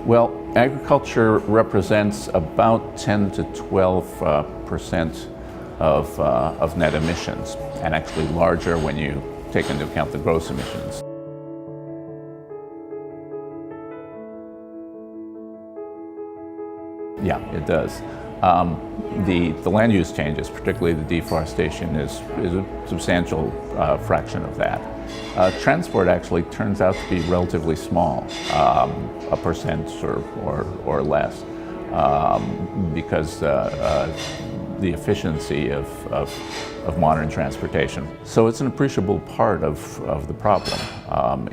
Well, agriculture represents about 10 to 12% of net emissions, and actually larger when you take into account the gross emissions. Yeah, it does. The land use changes, particularly the deforestation, is a substantial fraction of that. Transport actually turns out to be relatively small, 1% or less, because the efficiency of modern transportation. So it's an appreciable part of the problem.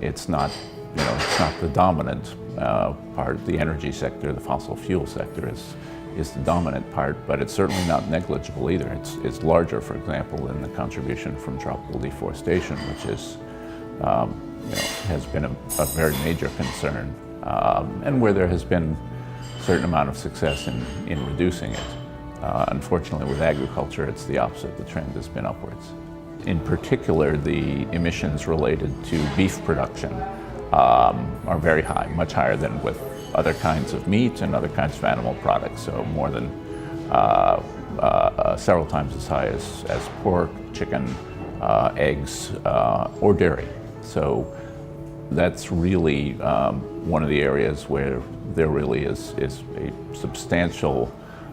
It's not, it's not the dominant part. The energy sector, the fossil fuel sector is the dominant part, but it's certainly not negligible either. It's larger, for example, than the contribution from tropical deforestation, which is, has been a very major concern, and where there has been a certain amount of success in reducing it. Unfortunately, with agriculture, it's the opposite. The trend has been upwards. In particular, the emissions related to beef production are very high, much higher than with other kinds of meat and other kinds of animal products, so more than several times as high as pork, chicken, eggs, or dairy. So that's really one of the areas where there really is a substantial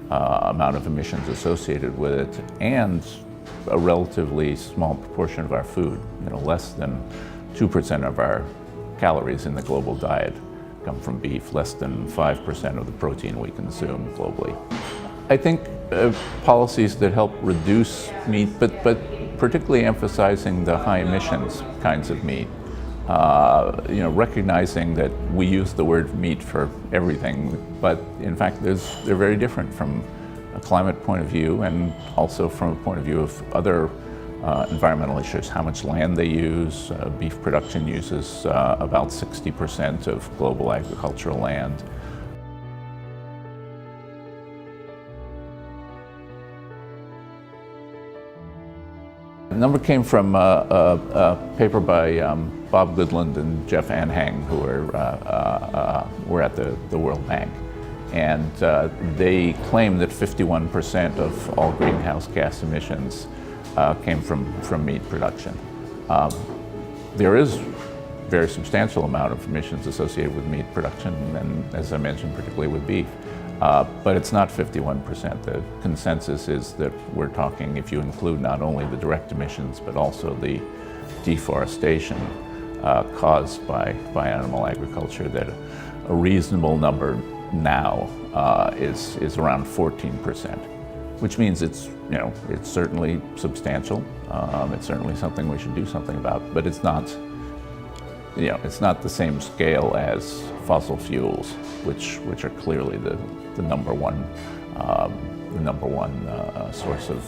amount of emissions associated with it, and a relatively small proportion of our food. Less than 2% of our calories in the global diet come from beef, less than 5% of the protein we consume globally. I think policies that help reduce meat, but particularly emphasizing the high emissions kinds of meat, recognizing that we use the word meat for everything, but in fact they're very different from a climate point of view, and also from a point of view of other environmental issues. How much land they use. Beef production uses about 60% of global agricultural land. The number came from a paper by Bob Goodland and Jeff Anhang, who were at the World Bank. And they claim that 51% of all greenhouse gas emissions came from meat production. There is a very substantial amount of emissions associated with meat production, and as I mentioned, particularly with beef. But it's not 51%. The consensus is that we're talking, if you include not only the direct emissions, but also the deforestation caused by animal agriculture, that a reasonable number now is around 14%, which means it's certainly substantial. It's certainly something we should do something about, but it's not, it's not the same scale as fossil fuels, which are clearly the number one source of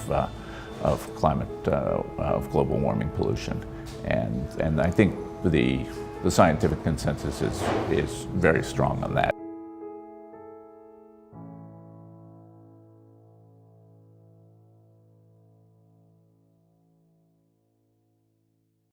climate of global warming pollution, and I think the scientific consensus is very strong on that.